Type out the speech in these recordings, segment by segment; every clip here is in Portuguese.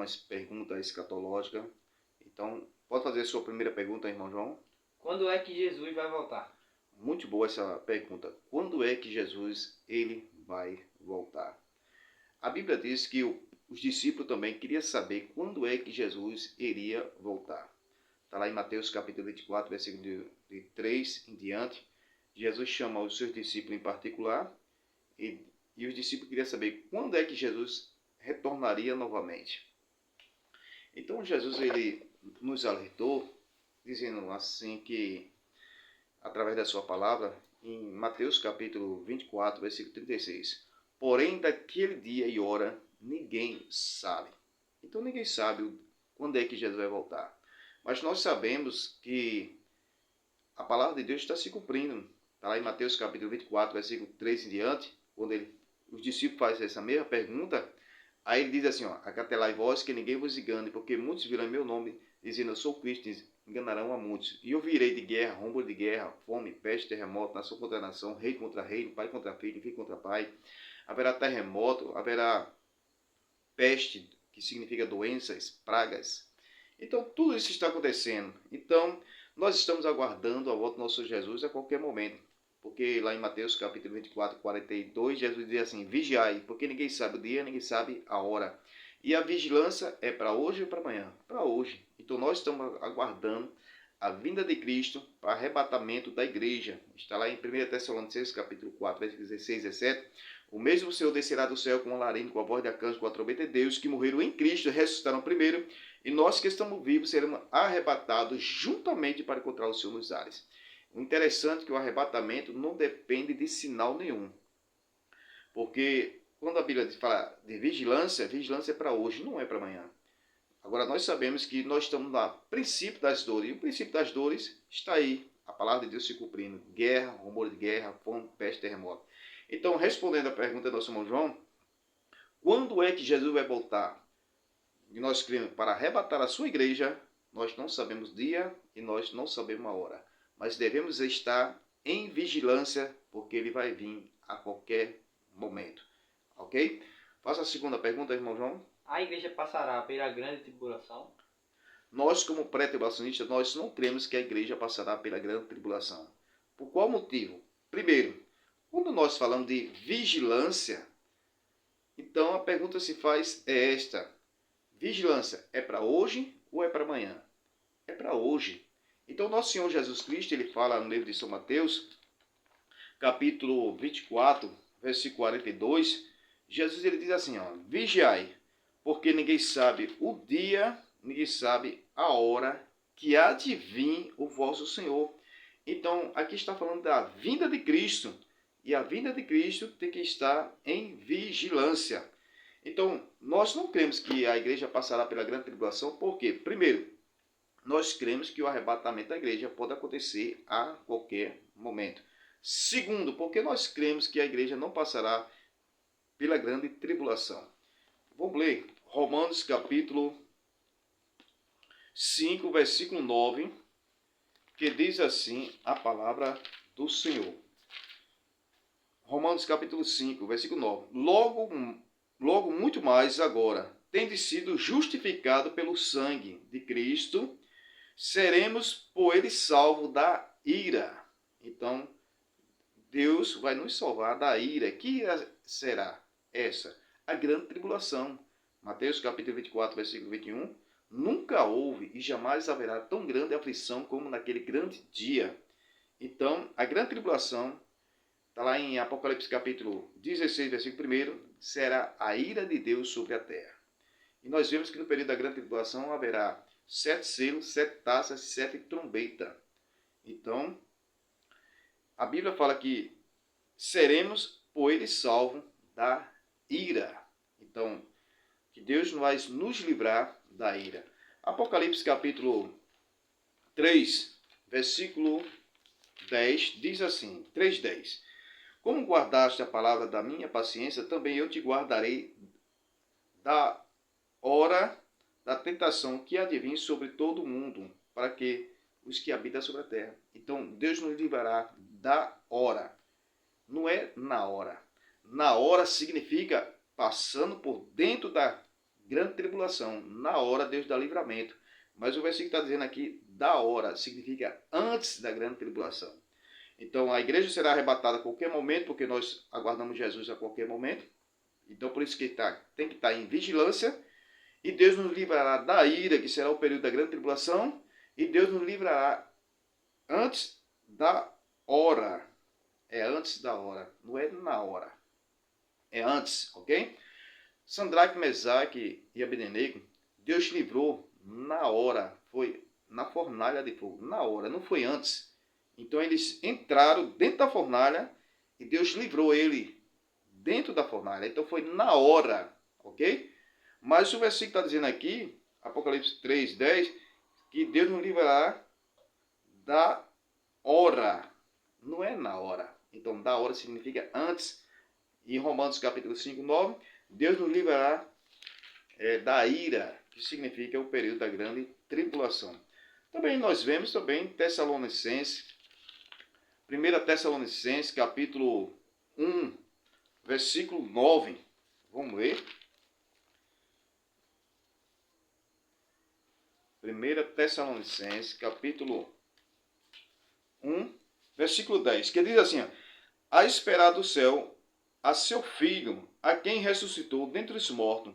algumas perguntas escatológicas. Então, pode fazer a sua primeira pergunta, irmão João? Quando é que Jesus vai voltar? Muito boa essa pergunta. Quando é que Jesus ele vai voltar? A Bíblia diz que os discípulos também queriam saber quando é que Jesus iria voltar. Está lá em Mateus capítulo 24, versículo de 3 em diante. Jesus chama os seus discípulos em particular e os discípulos queriam saber quando é que Jesus retornaria novamente. Então Jesus ele nos alertou, dizendo assim que, através da sua palavra, em Mateus capítulo 24, versículo 36, porém daquele dia e hora ninguém sabe. Então ninguém sabe quando é que Jesus vai voltar. Mas nós sabemos que a palavra de Deus está se cumprindo. Está lá em Mateus capítulo 24, versículo 3 em diante, quando os discípulos fazem essa mesma pergunta. Aí ele diz assim, acatelai vós que ninguém vos engane, porque muitos virão em meu nome, dizendo eu sou Cristo, enganarão a muitos. E eu virei de guerra, rumor de guerra, fome, peste, terremoto, nação contra nação, rei contra rei, pai contra filho, filho contra pai. Haverá terremoto, haverá peste, que significa doenças, pragas. Então tudo isso está acontecendo. Então nós estamos aguardando a volta do nosso Jesus a qualquer momento. Porque lá em Mateus capítulo 24, 42, Jesus diz assim, vigiai, porque ninguém sabe o dia, ninguém sabe a hora. E a vigilância é para hoje ou para amanhã? Para hoje. Então nós estamos aguardando a vinda de Cristo para arrebatamento da igreja. Está lá em 1 Tessalonicenses capítulo 4, versículos 16 e 17. O mesmo Senhor descerá do céu com uma laranja, com a voz de arcanjo, com a trombeta de Deus, que morreram em Cristo, ressuscitaram primeiro, e nós que estamos vivos seremos arrebatados juntamente para encontrar o Senhor nos ares. O interessante é que o arrebatamento não depende de sinal nenhum. Porque quando a Bíblia fala de vigilância, vigilância é para hoje, não é para amanhã. Agora nós sabemos que nós estamos no princípio das dores, e o princípio das dores está aí, a palavra de Deus se cumprindo. Guerra, rumor de guerra, fome, peste, terremoto. Então, respondendo a pergunta do nosso irmão João, quando é que Jesus vai voltar? E nós cremos para arrebatar a sua igreja, nós não sabemos dia e nós não sabemos a hora. Mas devemos estar em vigilância, porque ele vai vir a qualquer momento. Ok? Faça a segunda pergunta, irmão João. A igreja passará pela grande tribulação? Nós, como pré-tribulacionistas, nós não cremos que a igreja passará pela grande tribulação. Por qual motivo? Primeiro, quando nós falamos de vigilância, então a pergunta se faz é esta. Vigilância é para hoje ou é para amanhã? É para hoje. Então, nosso Senhor Jesus Cristo, ele fala no livro de São Mateus, capítulo 24, versículo 42, Jesus ele diz assim, vigiai, porque ninguém sabe o dia, ninguém sabe a hora que há de vir o vosso Senhor. Então, aqui está falando da vinda de Cristo, e a vinda de Cristo tem que estar em vigilância. Então, nós não cremos que a igreja passará pela grande tribulação, por quê? Primeiro, nós cremos que o arrebatamento da igreja pode acontecer a qualquer momento. Segundo, porque nós cremos que a igreja não passará pela grande tribulação. Vamos ler Romanos capítulo 5, versículo 9, que diz assim a palavra do Senhor. Romanos capítulo 5, versículo 9. Logo muito mais agora, tendo sido justificado pelo sangue de Cristo, seremos por ele salvos da ira. Então, Deus vai nos salvar da ira. Que será essa? A grande tribulação. Mateus capítulo 24, versículo 21. Nunca houve e jamais haverá tão grande aflição como naquele grande dia. Então, a grande tribulação, está lá em Apocalipse capítulo 16, versículo 1, será a ira de Deus sobre a terra. E nós vemos que no período da grande tribulação haverá 7 selos, 7 taças, 7 trombetas. Então, a Bíblia fala que seremos por ele salvos da ira. Então, que Deus vai nos livrar da ira. Apocalipse capítulo 3, versículo 10, diz assim, 3:10. Como guardaste a palavra da minha paciência, também eu te guardarei da hora da tentação que há de vir sobre todo o mundo, para que os que habitam sobre a terra. Então, Deus nos livrará da hora. Não é na hora. Na hora significa passando por dentro grande tribulação. Na hora Deus dá livramento. Mas o versículo está dizendo aqui, da hora, significa antes da grande tribulação. Então a igreja será arrebatada a qualquer momento, porque nós aguardamos Jesus a qualquer momento. Então por isso que tem que estar em vigilância. E Deus nos livrará da ira, que será o período da grande tribulação. E Deus nos livrará antes da hora. É antes da hora, não é na hora. É antes, ok? Sandraque, Mesaque e Abednego, Deus livrou na hora. Foi na fornalha de fogo, na hora, não foi antes. Então eles entraram dentro da fornalha e Deus livrou ele dentro da fornalha. Então foi na hora, ok? Mas o versículo está dizendo aqui, Apocalipse 3:10, que Deus nos livrará da hora. Não é na hora. Então, da hora significa antes. Em Romanos capítulo 5:9, Deus nos livrará da ira, que significa o período da grande tribulação. Também nós vemos também Tessalonicenses, 1 Tessalonicenses capítulo 1, versículo 9. Vamos ler. 1 Tessalonicenses capítulo 1, versículo 10, que diz assim: a esperar do céu a seu Filho, a quem ressuscitou dentre os mortos,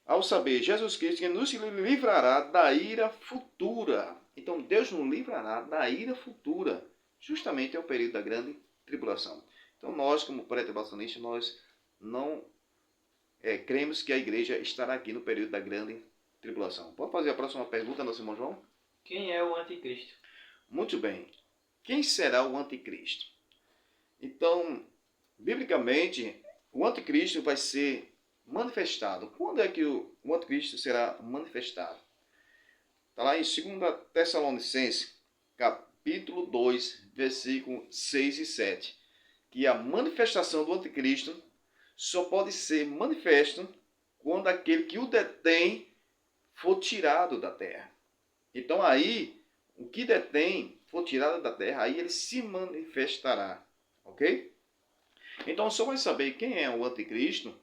ao saber Jesus Cristo, que nos livrará da ira futura. Então Deus nos livrará da ira futura. Justamente é o período da grande tribulação. Então nós, como pré-tribulacionistas, nós não cremos que a igreja estará aqui no período da grande tribulação. Pode fazer a próxima pergunta, nosso irmão João? Quem é o anticristo? Muito bem. Quem será o anticristo? Então, biblicamente, o anticristo vai ser manifestado. Quando é que o anticristo será manifestado? Está lá em 2 Tessalonicenses, capítulo 2, versículo 6 e 7. Que a manifestação do anticristo só pode ser manifesto quando aquele que o detém for tirado da terra. Então aí, o que detém for tirado da terra, aí ele se manifestará. Ok? Então só vai saber quem é o anticristo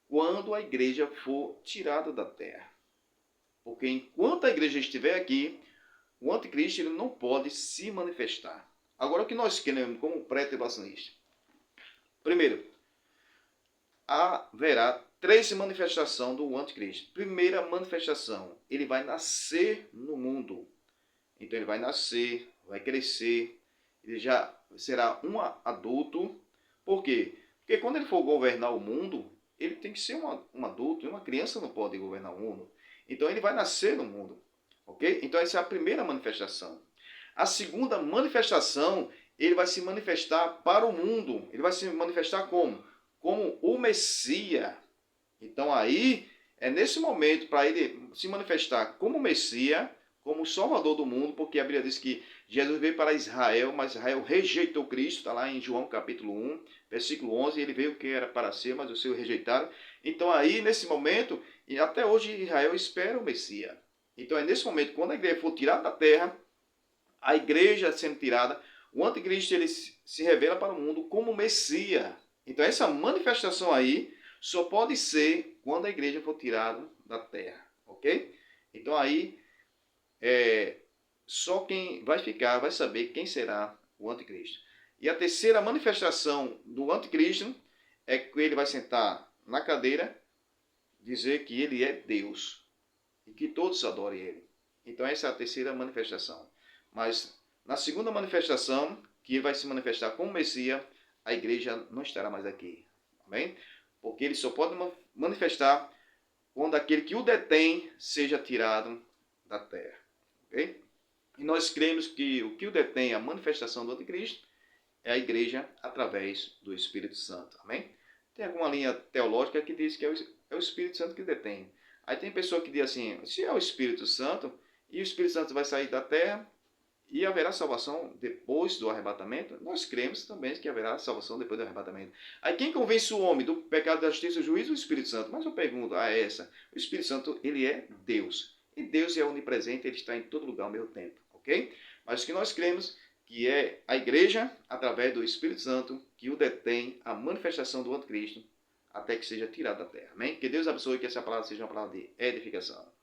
quando a igreja for tirada da terra. Porque enquanto a igreja estiver aqui, o anticristo ele não pode se manifestar. Agora o que nós queremos como pré-tribulacionista? Primeiro, haverá 3 manifestações do anticristo. Primeira manifestação, ele vai nascer no mundo. Então ele vai nascer, vai crescer, ele já será um adulto. Por quê? Porque quando ele for governar o mundo, ele tem que ser um adulto, e uma criança não pode governar o mundo. Então ele vai nascer no mundo. Ok? Então essa é a primeira manifestação. A segunda manifestação, ele vai se manifestar para o mundo. Ele vai se manifestar como? Como o Messias. Então aí, é nesse momento para ele se manifestar como Messias, como Salvador do mundo, porque a Bíblia diz que Jesus veio para Israel, mas Israel rejeitou Cristo, está lá em João capítulo 1, versículo 11, ele veio que era para ser, mas os seus rejeitaram. Então aí, nesse momento, e até hoje Israel espera o Messias. Então é nesse momento, quando a igreja for tirada da terra, a igreja sendo tirada, o anticristo ele se revela para o mundo como Messias. Então essa manifestação aí só pode ser quando a igreja for tirada da terra, ok? Então aí, só quem vai ficar vai saber quem será o anticristo. E a terceira manifestação do anticristo é que ele vai sentar na cadeira, dizer que ele é Deus e que todos adorem ele. Então essa é a terceira manifestação. Mas na segunda manifestação, que ele vai se manifestar como Messias, a igreja não estará mais aqui. Amém? Porque ele só pode manifestar quando aquele que o detém seja tirado da terra. Ok? E nós cremos que o que o detém, a manifestação do anticristo, é a igreja através do Espírito Santo. Amém? Tem alguma linha teológica que diz que é o Espírito Santo que detém. Aí tem pessoa que diz assim, se é o Espírito Santo, e o Espírito Santo vai sair da terra, e haverá salvação depois do arrebatamento, nós cremos também que haverá salvação depois do arrebatamento. Aí quem convence o homem do pecado, da justiça e do juízo? O Espírito Santo. Mas eu pergunto a essa, o Espírito Santo, ele é Deus. E Deus é onipresente, ele está em todo lugar ao mesmo tempo. Ok? Mas o que nós cremos que é a igreja, através do Espírito Santo, que o detém a manifestação do anticristo até que seja tirado da terra. Amém? Que Deus abençoe, que essa palavra seja uma palavra de edificação.